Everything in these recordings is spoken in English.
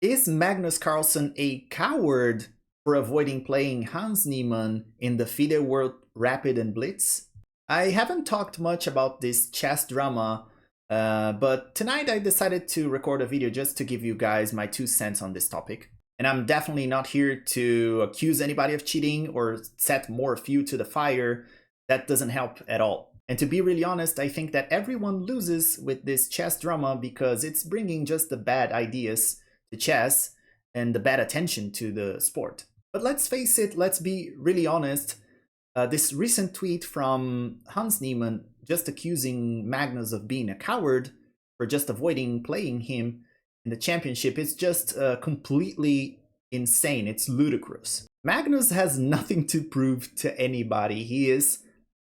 Is Magnus Carlsen a coward for avoiding playing Hans Niemann in the FIDE World Rapid and Blitz? I haven't talked much about this chess drama, but tonight I decided to record a video just to give you guys my 2 cents on this topic. And I'm definitely not here to accuse anybody of cheating or set more fuel to the fire. That doesn't help at all. And to be really honest, I think that everyone loses with this chess drama because it's bringing just the bad ideas to chess and the bad attention to the sport. But let's face it, let's be really honest. This recent tweet from Hans Niemann just accusing Magnus of being a coward for just avoiding playing him in the championship is just completely insane. It's ludicrous. Magnus has nothing to prove to anybody. He is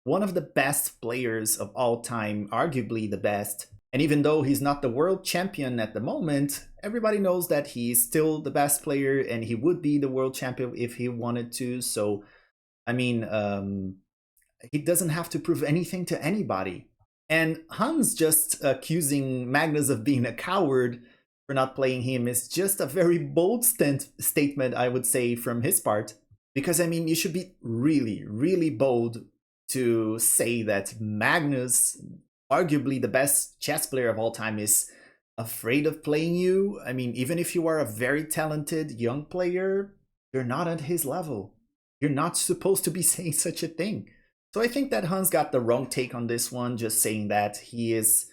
one of the best players of all time, arguably the best. And even though he's not the world champion at the moment, everybody knows that he's still the best player and he would be the world champion if he wanted to. So, I mean, he doesn't have to prove anything to anybody. And Hans just accusing Magnus of being a coward for not playing him is just a very bold statement, I would say, from his part. Because, I mean, you should be really, really bold to say that Magnus, arguably the best chess player of all time, is afraid of playing you. I mean, even if you are a very talented young player, you're not at his level. You're not supposed to be saying such a thing. So I think that Hans got the wrong take on this one, just saying that he's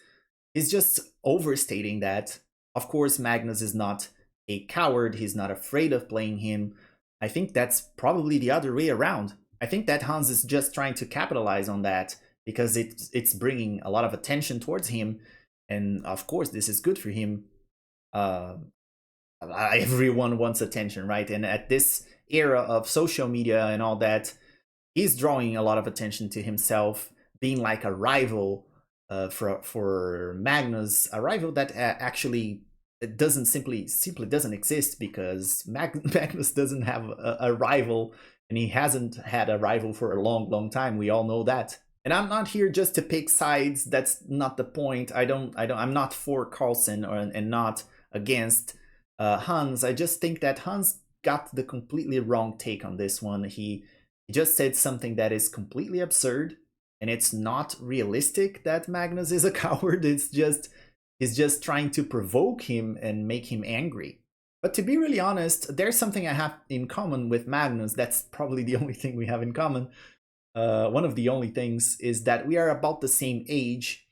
just overstating that. Of course, Magnus is not a coward. He's not afraid of playing him. I think that's probably the other way around. I think that Hans is just trying to capitalize on that because it's bringing a lot of attention towards him. And of course, this is good for him. Everyone wants attention, right? And at this era of social media and all that, he's drawing a lot of attention to himself, being like a rival for Magnus, a rival that actually doesn't simply doesn't exist because Magnus doesn't have a rival, and he hasn't had a rival for a long time. We all know that. And I'm not here just to pick sides. That's not the point. I'm not for Carlsen and not against Hans. I just think that Hans got the completely wrong take on this one. He just said something that is completely absurd, and it's not realistic that Magnus is a coward. He's just trying to provoke him and make him angry. But to be really honest, there's something I have in common with Magnus. That's probably the only thing we have in common. One of the only things is that we are about the same age.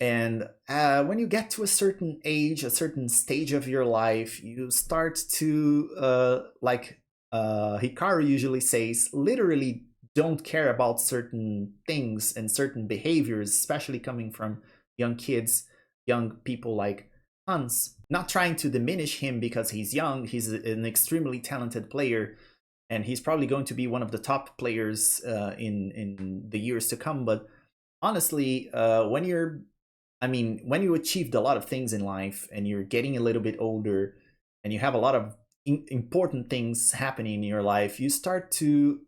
And when you get to a certain age, a certain stage of your life, you start to, like Hikaru usually says, literally don't care about certain things and certain behaviors, especially coming from young kids, young people like Hans. Not trying to diminish him because he's young. He's an extremely talented player, and he's probably going to be one of the top players in the years to come. But honestly, when you achieved a lot of things in life and you're getting a little bit older and you have a lot of important things happening in your life, you start to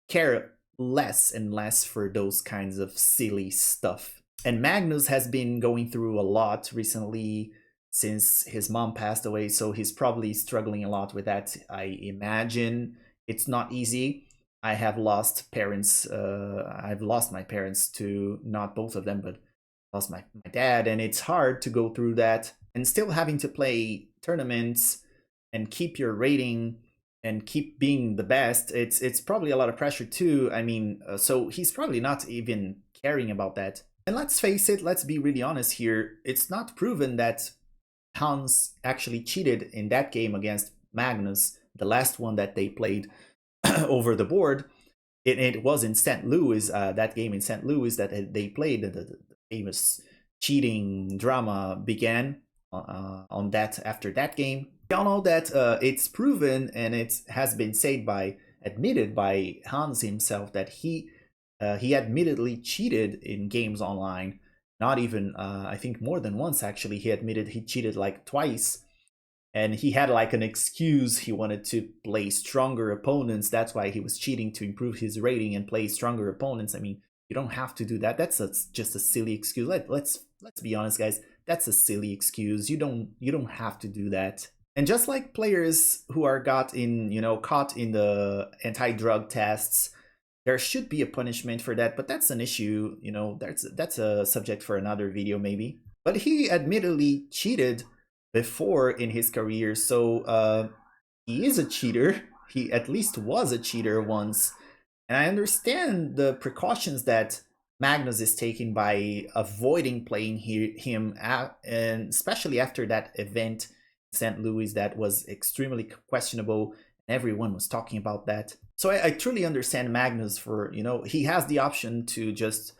care less and less for those kinds of silly stuff. And Magnus has been going through a lot recently since his mom passed away, so he's probably struggling a lot with that. I imagine it's not easy. I have lost parents. I've lost my parents to, not both of them, but lost my dad, and it's hard to go through that and still having to play tournaments and keep your rating and keep being the best. It's probably a lot of pressure too. I mean, so he's probably not even caring about that. And let's face it, let's be really honest here. It's not proven that Hans actually cheated in that game against Magnus, the last one that they played over the board. It was in St. Louis, that game in St. Louis that they played. The famous cheating drama began on that after that game. We all know that it's proven, and it has been admitted by Hans himself that he admittedly cheated in games online. Not even, I think more than once actually. He admitted he cheated like twice. And he had like an excuse. He wanted to play stronger opponents. That's why he was cheating, to improve his rating and play stronger opponents. I mean, you don't have to do that. That's just a silly excuse. Let's be honest, guys. That's a silly excuse. You don't have to do that. And just like players who are caught in the anti-drug tests, there should be a punishment for that, but that's an issue, that's a subject for another video maybe. But he admittedly cheated before in his career, so he is a cheater. He at least was a cheater once. And I understand the precautions that Magnus is taking by avoiding playing him, and especially after that event in St. Louis that was extremely questionable. And everyone was talking about that. So I truly understand Magnus for, he has the option to just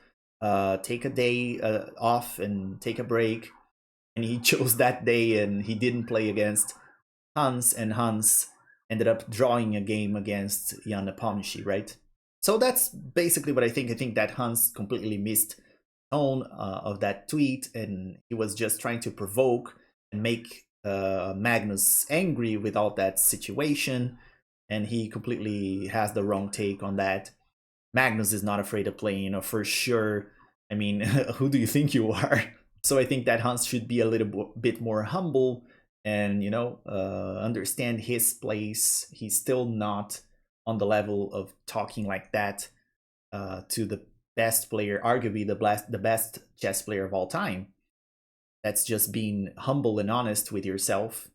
take a day off and take a break. And he chose that day and he didn't play against Hans, and Hans ended up drawing a game against Jan Nepomniachtchi, right? So that's basically what I think. I think that Hans completely missed tone of that tweet, and he was just trying to provoke and make Magnus angry with all that situation, and he completely has the wrong take on that. Magnus is not afraid of playing, for sure. I mean, who do you think you are? So I think that Hans should be a little bit more humble and, understand his place. He's still not on the level of talking like that to the best player, arguably the best chess player of all time. That's just being humble and honest with yourself.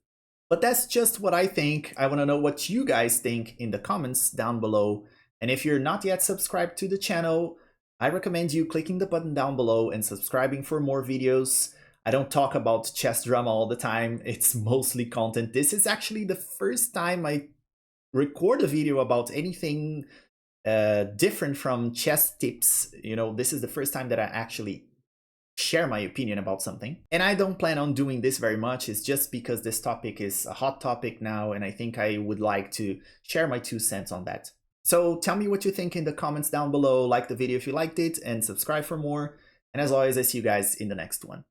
But that's just what I think. I want to know what you guys think in the comments down below. And if you're not yet subscribed to the channel, I recommend you clicking the button down below and subscribing for more videos. I don't talk about chess drama all the time. It's mostly content. This is actually the first time I record a video about anything different from chess tips. This is the first time that I actually share my opinion about something. And I don't plan on doing this very much. It's just because this topic is a hot topic now, and I think I would like to share my 2 cents on that. So tell me what you think in the comments down below, like the video if you liked it, and subscribe for more. And as always, I see you guys in the next one.